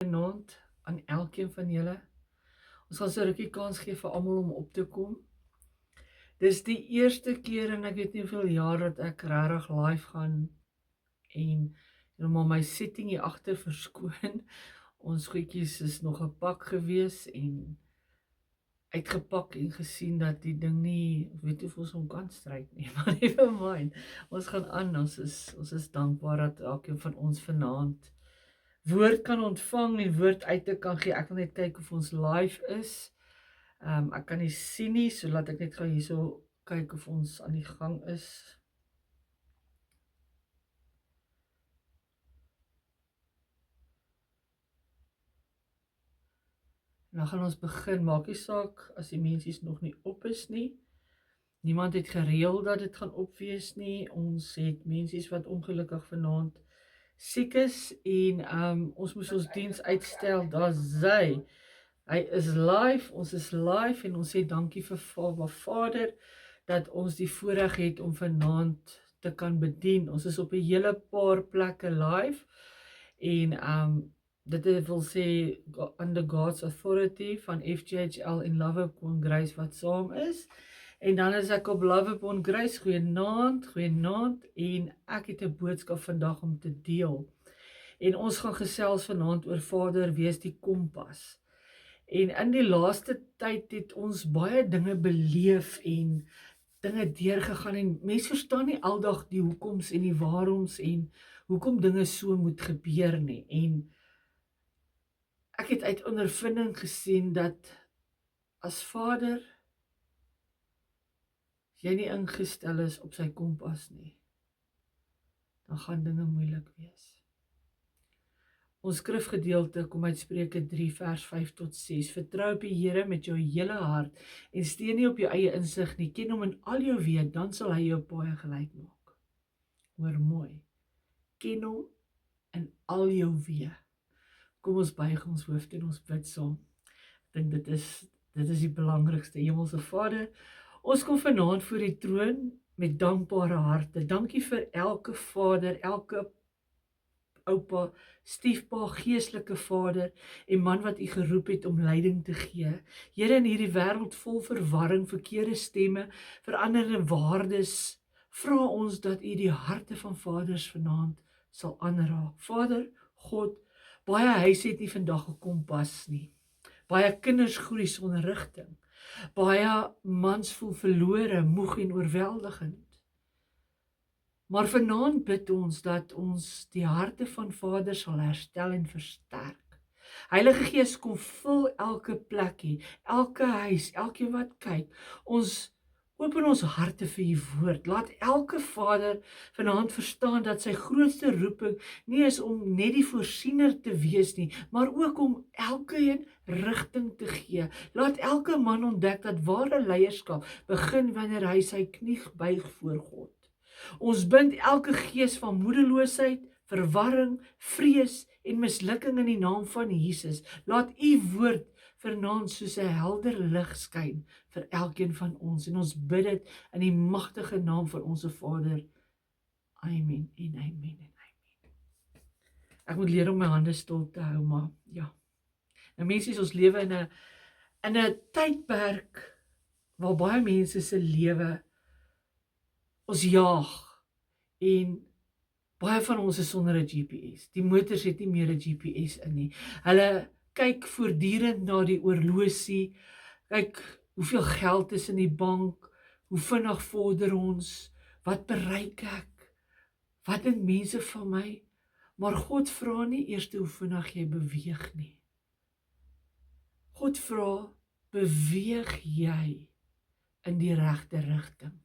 Vanaand aan elkeen van julle. Ons gaan so 'n rukkie kans gee vir almal om op te kom. Dis die eerste keer en ek weet nie hoeveel jaar dat ek regtig live gaan en maar my setting hier agter verskoon. Ons goedjies is nog 'n pak gewees en uitgepak en gesien dat die ding nie weet hoe ons hom kan stryk nie, maar never mind. Ons gaan aan. Ons is dankbaar dat elkeen van ons vanaand woord kan ontvang en woord uit te kan gee. Ek wil net kyk of ons live is. Ek kan nie sien nie, so laat ek net gou hierso kyk of ons aan die gang is. En dan gaan ons begin. Maak nie saak as die mensies nog nie op is nie. Niemand het gereël dat dit gaan opwees nie. Ons het mensies wat ongelukkig vanaand siek is en ons moes ons diens uitstel. Daar's hy is live, ons is live en ons sê dankie vir Vader dat ons die voorreg het om vanaand te kan bedien. Ons is op 'n hele paar plekke live en dit wil sê under God's authority van FGHL en Love Upon Grace wat saam is. En dan is ek op Love Upon Grace. Goeienaand en ek het 'n boodskap vandag om te deel. En ons gaan gesels vanaand oor Vader wees die kompas. En in die laaste tyd het ons baie dinge beleef en dinge deurgegaan en mense verstaan nie aldag die hoekoms en die waaroms en hoekom dinge so moet gebeur nie. En ek het uit ondervinding gesien dat as Vader jy nie ingestel is op sy kompas nie, dan gaan dinge moeilik wees. Ons skrifgedeelte kom uit Spreuke 3 vers 5 tot 6. Vertrou op die Here met jou hele hart en steun nie op jou eie insig nie. Ken hom in al jou weë, dan sal hy jou paaie gelyk maak. Hoor mooi. Ken hom in al jou weë. Kom ons buig ons hoofde en ons bid saam. Ek dink dit is die belangrikste. Hemelse Vader, ons kom vanaand voor die troon met dankbare harte. Dankie vir elke vader, elke oupa, stiefpa, geestelike vader en man wat u geroep het om leiding te gee. Here, in hierdie wêreld vol verwarring, verkeerde stemme, veranderende waardes, vra ons dat u die harte van vaders vanaand sal aanraak. Vader, God, baie huise het nie vandag 'n kompas nie. Baie kinders groei sonder rigting. Baie mans voel verlore, moeg en oorweldigend. Maar vanaand bid ons dat ons die harte van Vader sal herstel en versterk. Heilige Gees, kom vul elke plekkie, elke huis, elkeen wat kyk. Ons open ons harte vir u woord. Laat elke vader vanaand verstaan dat sy grootste roeping nie is om net die voorsiener te wees nie, maar ook om elkeen rigting te gee. Laat elke man ontdek dat ware leierskap begin wanneer hy sy knie buig voor God. Ons bind elke gees van moedeloosheid, verwarring, vrees en mislukking in die naam van Jesus. Laat u woord vanaand soos 'n helder lig skyn vir elkeen van ons. En ons bid dit in die magtige naam van ons Vader. Amen en amen en amen. Ek moet leer om my hande stil te hou, maar ja. Nou mense, ons lewe in 'n tydperk waar baie mense se lewe ons jaag en baie van ons is sonder 'n GPS. Die motors het nie meer 'n GPS in nie. Hulle kyk voortdurend na die oorlosie. Kyk hoeveel geld is in die bank, hoe vinnig vorder ons, wat bereik ek, wat dink mense van my? Maar God vra nie eers hoe vinnig jy beweeg nie. God vra, beweeg jy in die regte rigting?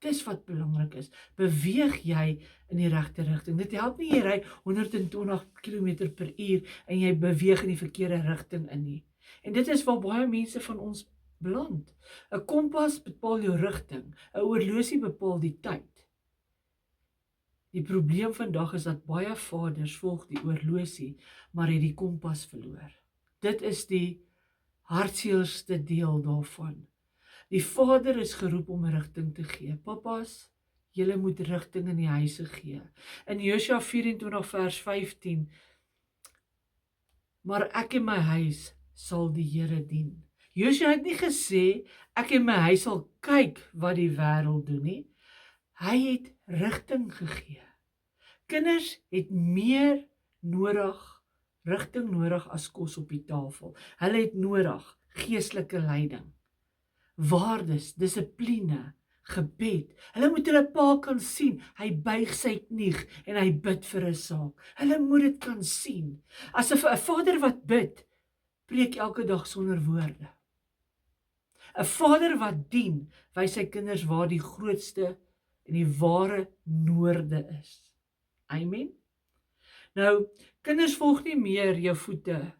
Dis wat belangrik is. Beweeg jy in die regte rigting? Dit help nie jy ry 120 km/h en jy beweeg in die verkeerde rigting in nie. En dit is waar baie mense van ons beland. 'n Kompas bepaal jou rigting, 'n oorlosie bepaal die tyd. Die probleem vandag is dat baie vaders volg die oorlosie, maar het die kompas verloor. Dit is die hartseerste deel daarvan. Die vader is geroep om rigting te gee. Papas, julle moet rigting in die huise gee. In Josua 24 vers 15 maar ek en my huis sal die Here dien. Josua het nie gesê, ek en my huis sal kyk wat die wêreld doen nie. Hy het rigting gegee. Kinders het meer rigting nodig as kos op die tafel. Hulle het nodig geestelike leiding, waardes, dissipline, gebed. Hulle moet hulle pa kan sien. Hy buig sy knie en hy bid vir 'n saak. Hulle moet dit kan sien. As 'n vader wat bid, preek elke dag sonder woorde. 'n Vader wat dien, wys sy kinders waar die grootste en die ware noorde is. Amen. Nou, kinders volg nie meer jou voete.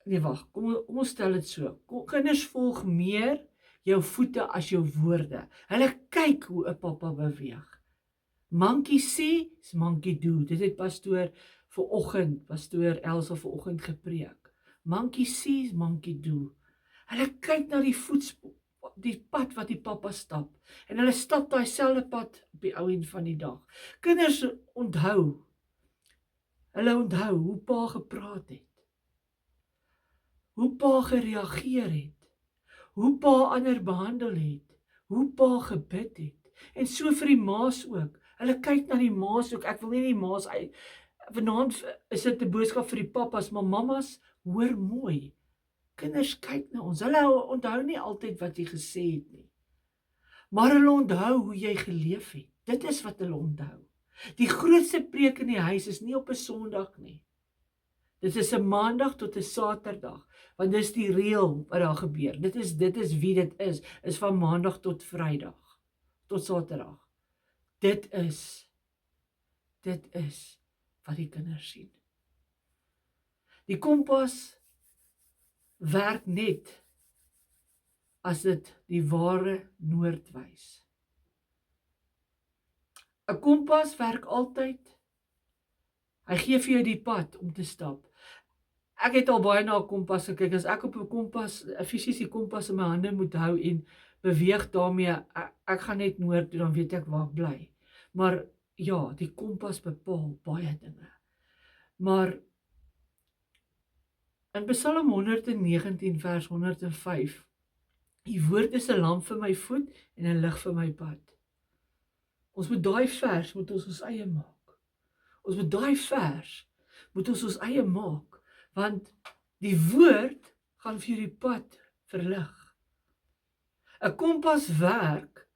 Nee, wag, kom ons stel dit so. Kinders volg meer jou voete as jou woorde. Hulle kyk hoe 'n pappa beweeg. Monkey see, is monkey do. Dit het pastoor Elsa vanoggend gepreek. Monkey see, is monkey do. Hulle kyk na die pad wat die pappa stap. En hulle stap daai selfde pad op die ou end van die dag. Kinders onthou. Hulle onthou hoe pa gepraat het. Hoe pa gereageer het. Hoe pa ander behandel het. Hoe pa gebid het. En so vir die ma's ook. Hulle kyk na die ma's ook. Ek wil nie die ma's uit. Vanaand is dit 'n boodskap vir die pappas, maar mammas, hoor mooi. Kinders kyk na ons. Hulle onthou nie altyd wat jy gesê het nie. Maar hulle onthou hoe jy geleef het. Dit is wat hulle onthou. Die grootste preek in die huis is nie op 'n Sondag nie. Dit is 'n Maandag tot 'n Saterdag, want dis die reël wat daar gebeur. Dit is wie dit is van Maandag tot Vrydag, tot Saterdag. Dit is wat die kinders sien. Die kompas werk net as dit die ware noord wys. 'n Kompas werk altyd. Hy gee vir jou die pad om te stap. Ek het al baie na 'n kompas gekyk. As ek op 'n kompas, 'n fisiese kompas in my hande moet hou en beweeg daarmee, ek gaan net noord toe, dan weet ek waar ek bly. Maar ja, die kompas bepaal baie dinge. Maar in Psalm 119 vers 105, die woord is 'n lamp vir my voet en 'n lig vir my pad. Ons moet daai vers ons eie maak. Ons eie maak, want die woord gaan vir jou die pad verlig. 'n Kompas werk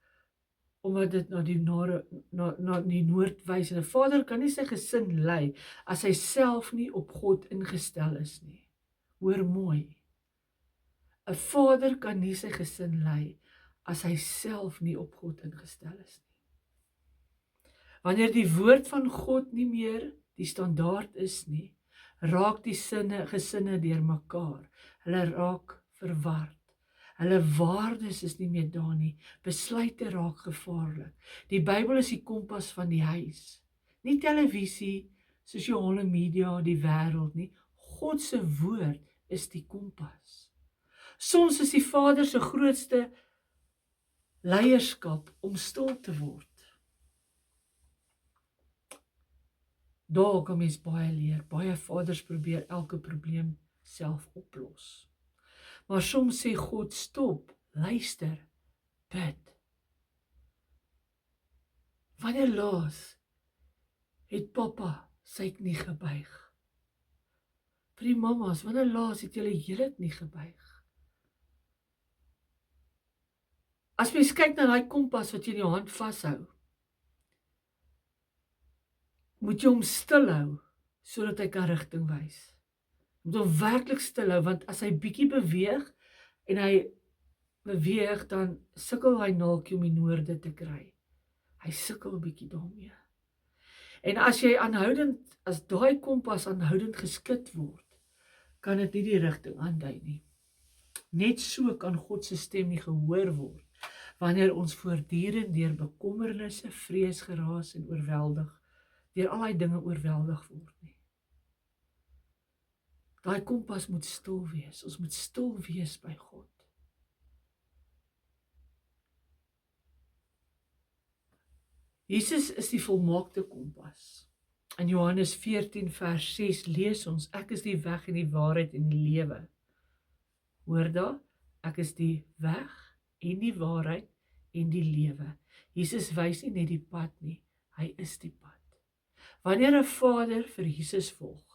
omdat dit na die noord wys. En 'n vader kan nie sy gesin lei as hy self nie op God ingestel is nie. Hoor mooi. 'n Vader kan nie sy gesin lei as hy self nie op God ingestel is nie. Wanneer die woord van God nie meer die standaard is nie, raak die gesinne deurmekaar. Hulle raak verward. Hulle waardes is nie meer daar nie. Besluite raak gevaarlik. Die Bybel is die kompas van die huis. Nie televisie, sosiale media, die wêreld nie. God se woord is die kompas. Soms is die Vader se grootste leierskap om stil te word. Daar kan mens baie leer. Baie vaders probeer elke probleem self oplos. Maar soms sê God, stop, luister, bid. Wanneer laas het pappa sy knie gebuig? Vir die mammas, wanneer laas het julle hele knie gebuig? As mens kyk na daai kompas wat jy in jou hand vashou, moet jy hom stil hou, sodat hy kan rigting wys. Moet hom werklik stil hou, want as hy bietjie beweeg, dan sukkel hy naaltjie om die noorde te kry. Hy sukkel 'n bietjie daarmee. En as daai kompas aanhoudend geskit word, kan dit nie die rigting aandui nie. Net so kan God se stem nie gehoor word, wanneer ons voortdurend deur bekommernisse, vrees, geraas en deur al die dinge oorweldig word nie. Daai kompas moet stil wees. Ons moet stil wees by God. Jesus is die volmaakte kompas. In Johannes 14 vers 6 lees ons, ek is die weg en die waarheid en die lewe. Hoor daar, ek is die weg en die waarheid en die lewe. Jesus wys nie net die pad nie, hy is die pad. Wanneer 'n vader vir Jesus volg,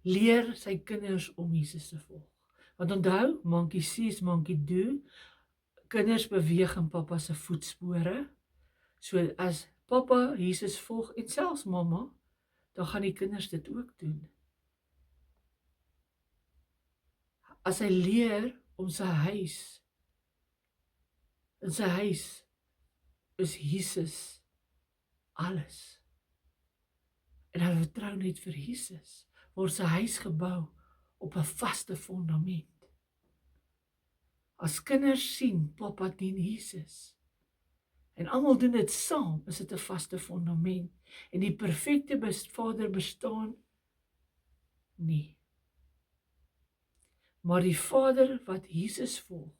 leer sy kinders om Jesus te volg. Want onthou, monkey sees, monkey do, kinders beweeg in pappa se voetspore. So as pappa Jesus volg en selfs mamma, dan gaan die kinders dit ook doen. As hy leer om sy huis, in sy huis is Jesus alles. En hy vertrou net vir Jesus, word sy huis gebou op 'n vaste fondament. As kinders sien, pappa dien Jesus, en almal doen dit saam, is dit 'n vaste fondament. En die perfekte vader bestaan nie. Maar die vader wat Jesus volg,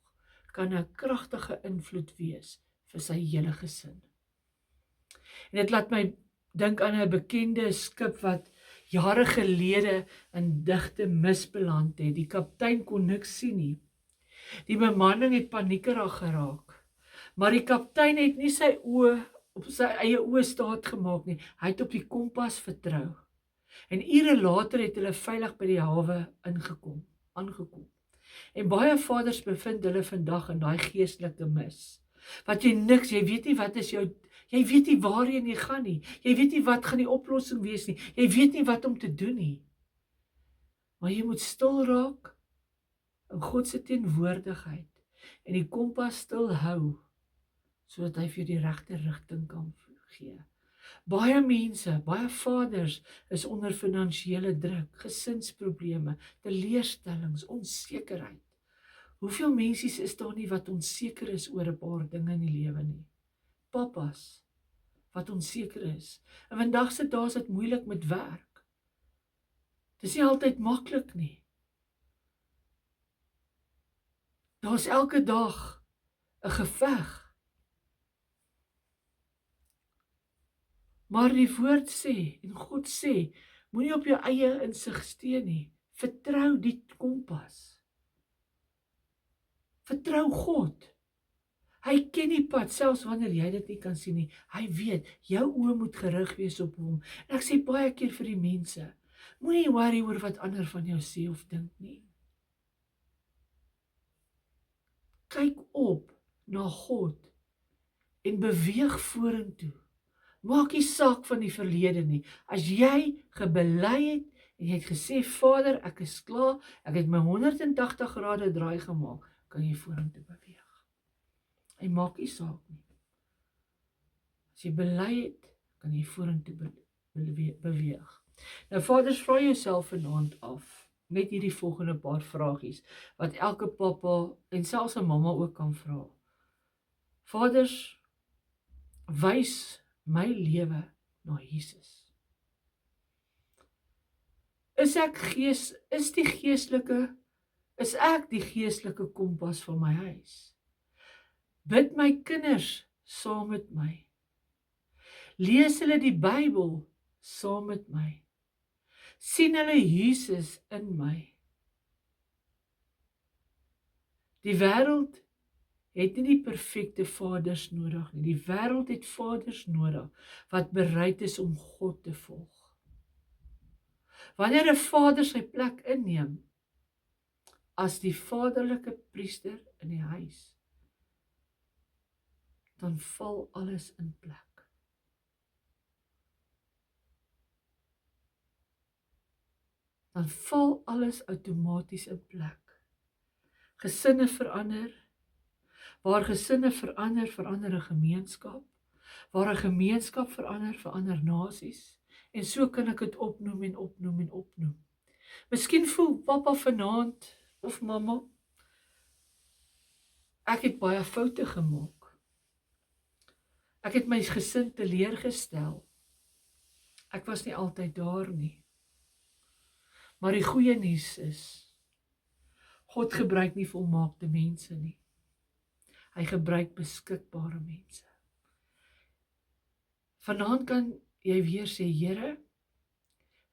kan 'n kragtige invloed wees vir sy hele gesin. En dit laat my dink aan 'n bekende skip wat jare gelede in digte misbeland het. Die kaptein kon niks sien nie. Die bemanning het paniekerig geraak. Maar die kaptein het nie sy oë op sy eie oë staat gemaak nie. Hy het op die kompas vertrou. En ure later het hulle veilig by die hawe aangekom. En baie vaders bevind hulle vandag in daai geestelike mis. Wat jy weet nie wat is jou, jy weet nie waarheen jy gaan nie. Jy weet nie wat gaan die oplossing wees nie. Jy weet nie wat om te doen nie. Maar jy moet stil raak in God se teenwoordigheid en die kompas stil hou, sodat hy vir die regte rigting kan gee. Baie mense, baie vaders is onder finansiële druk, gesinsprobleme, teleurstellings, onsekerheid. Hoeveel mense is daar nie wat onseker is oor 'n paar dinge in die lewe nie? Pappas wat onseker is. En vandag se dae is dit moeilik met werk. Dis nie altyd maklik nie. Daar's elke dag 'n geveg. Maar die woord sê, en God sê, moenie op jou eie insig steun nie. Vertrou die kompas. Vertrou God. Hy ken die pad, selfs wanneer jy dit nie kan sien nie. Hy weet, jou oë moet gerig wees op hom. En ek sê baie keer vir die mense, moenie worry oor wat ander van jou sê of dink nie. Kyk op na God en beweeg vorentoe. Maak nie saak van die verlede nie. As jy gebely het en jy het gesê, Vader, ek is klaar, ek het my 180 grade draai gemaak, kan jy vorentoe beweeg. Hy maak nie saak nie. As jy bely het, kan jy vorentoe beweeg. Nou vaders, vra jouself vanaand af, net hierdie volgende paar vragies, wat elke pappa en selfs 'n mamma ook kan vra. Vaders, wys my lewe na Jesus. Is ek die geestelike kompas van my huis? Bid my kinders saam met my? Lees hulle die Bybel saam met my? Sien hulle Jesus in my? Die wêreld het nie die perfekte vaders nodig nie. Die wêreld het vaders nodig wat bereid is om God te volg. Wanneer 'n vader sy plek inneem as die vaderlike priester in die huis, dan val alles in plek. Dan val alles outomaties in plek. Gesinne verander. Waar gesinne verander, verander 'n gemeenskap. Waar 'n gemeenskap verander nasies. En so kan ek dit opnoem en opnoem en opnoem. Miskien voel pappa vanaand of mamma, ek het baie foute gemaak. Ek het my gesin teleurgestel. Ek was nie altyd daar nie. Maar die goeie nuus is, God gebruik nie volmaakte mense nie. Hy gebruik beskikbare mense. Vanaand kan jy weer sê, Here,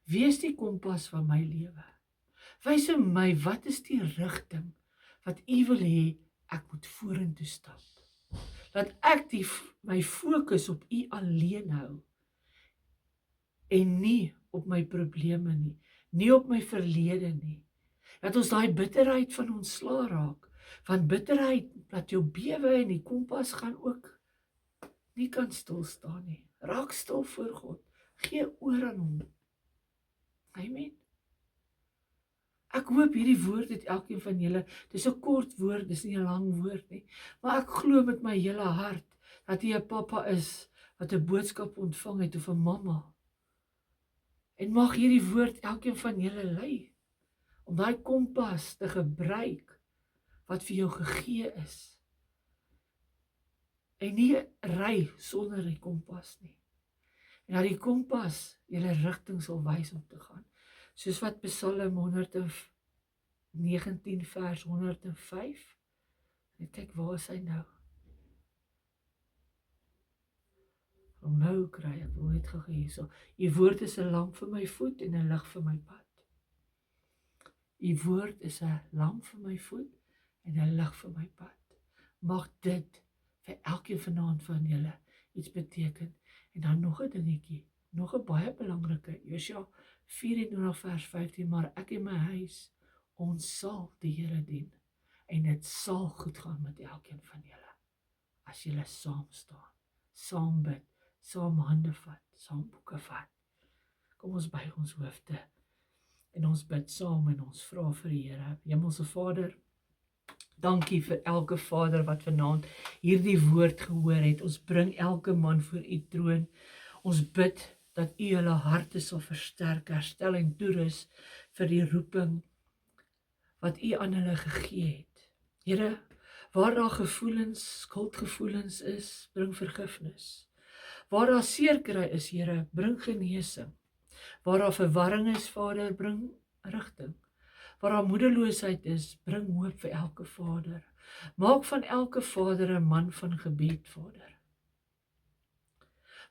wees die kompas van my lewe. Wys vir my, wat is die rigting wat U wil hê ek moet vorentoe stap? Dat ek my fokus op U alleen hou en nie op my probleme nie, nie op my verlede nie. Dat ons daai bitterheid van ontslaa raak, want bitterheid laat jou bewe en die kompas gaan ook nie kan stil staan nie. Raak stil voor God, gee oor aan hom. Amen. Ek hoop hierdie woord het elkeen van julle, dis 'n kort woord, dis nie 'n lang woord nie, maar ek glo met my hele hart dat jy 'n pappa is wat 'n boodskap ontvang het of 'n mamma. En mag hierdie woord elkeen van julle lei om daai kompas te gebruik wat vir jou gegee is. En nie ry sonder die kompas nie. En dat die kompas julle rigting sal wys om te gaan. Soos wat Psalm 119 vers 105. En kyk, waar is hy nou? Nou kry ek nooit hierso. U woord is 'n lamp vir my voet en 'n lig vir my pad. U woord is 'n lamp vir my voet en 'n lig vir my pad. Mag dit vir elkeen vanaand van julle iets beteken. En dan nog 'n dingetjie, nog 'n baie belangrike, Josua 24 vers 15, maar ek en my huis, ons sal die Here dien. En dit sal goed gaan met elkeen van julle. As julle saam staan, saam bid, saam hande vat, saam boeke vat. Kom ons buig ons hoofde en ons bid saam en ons vra vir die Here. Hemelse Vader, dankie vir elke vader wat vanaand hierdie woord gehoor het. Ons bring elke man voor U troon. Ons bid dat U hulle harte sal versterk, herstel en toerus vir die roeping wat U aan hulle gegee het. Here, waar daar gevoelens, skuldgevoelens is, bring vergifnis. Waar daar seerkry is, Here, bring genesing. Waar daar verwarring is, Vader, bring rigting. Waar daar moedeloosheid is, bring hoop vir elke vader. Maak van elke vader 'n man van gebed, Vader.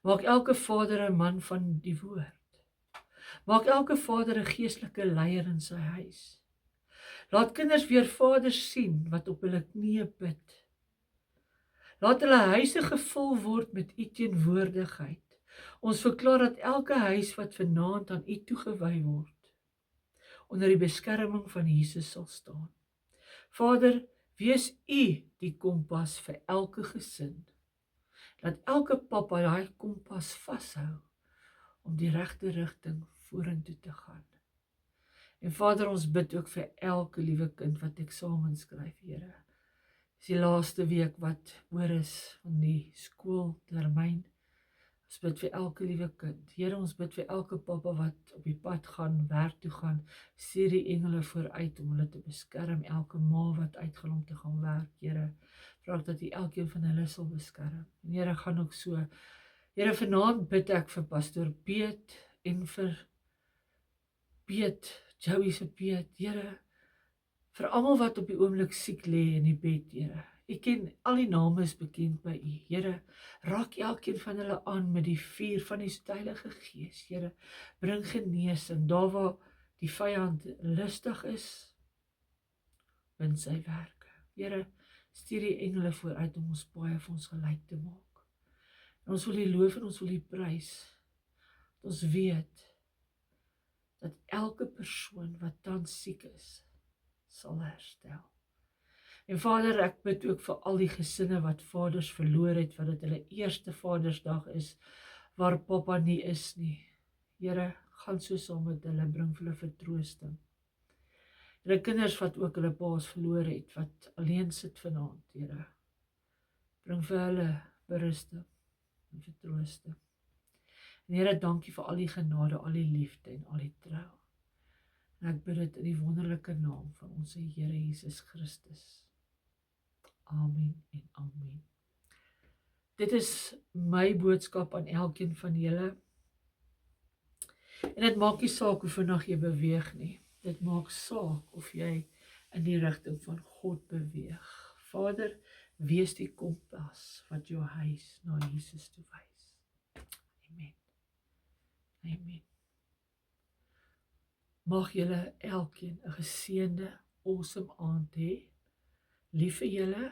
Maak elke vader 'n man van die woord. Maak elke vader 'n geestelike leier in sy huis. Laat kinders weer vaders sien wat op hulle knieë bid. Laat hulle huise gevul word met U teenwoordigheid. Ons verklaar dat elke huis wat vanaand aan U toegewy word, onder die beskerming van Jesus sal staan. Vader, wees U die kompas vir elke gesin. Laat elke pappa daai kompas vashou om die regte rigting vorentoe te gaan. En Vader, ons bid ook vir elke liewe kind wat eksamen skryf, Here. Dis die laaste week wat oor is van die skooltermyn. Ons bid vir elke liewe kind. Here, ons bid vir elke pappa wat op die pad gaan, werk toe gaan. Stuur die engele vooruit om hulle te beskerm. Elke ma wat uitgaan om te gaan werk, Here, vra dat U elkeen van hulle sal beskerm. En Here, gaan ook so. Here, vanaand bid ek vir pastoor Piet en vir Piet, Joey se Piet, Here, vir almal wat op die oomblik siek lê in die bed, Here. U ken al die name is bekend by U. Here, raak elkeen van hulle aan met die vuur van die Heilige Gees. Here, bring genesing daar waar die vyand lustig is, bind sy werke. Here, stuur die engele vooruit om ons paaie vir ons gelyk te maak. En ons wil U loof en ons wil U prys. Ons weet dat elke persoon wat tans siek is, sal herstel. En Vader, ek bid ook vir al die gesinne wat vaders verloor het, wat dit hulle eerste Vadersdag is, waar pappa nie is nie. Here, gaan so saam met hulle, bring vir hulle vertroosting. Here, kinders wat ook hulle paas verloor het, wat alleen sit vanaand, Here, bring vir hulle berusting en vertroosting. En Here, dankie vir al die genade, al die liefde en al die trou. En ek bid dit in die wonderlike naam van ons Here Jesus Christus. Amen en amen. Dit is my boodskap aan elkeen van julle. En dit maak nie saak hoe vinnig jy beweeg nie. Dit maak saak of jy in die rigting van God beweeg. Vader, wees die kompas wat jou huis na Jesus toe wys. Amen. Amen. Mag julle elkeen 'n geseënde, awesome aand hê. Lief vir julle.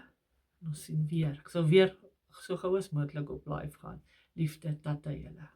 En ons sien weer. Ek sal weer so gou as moontlik op live gaan. Liefde, tata julle.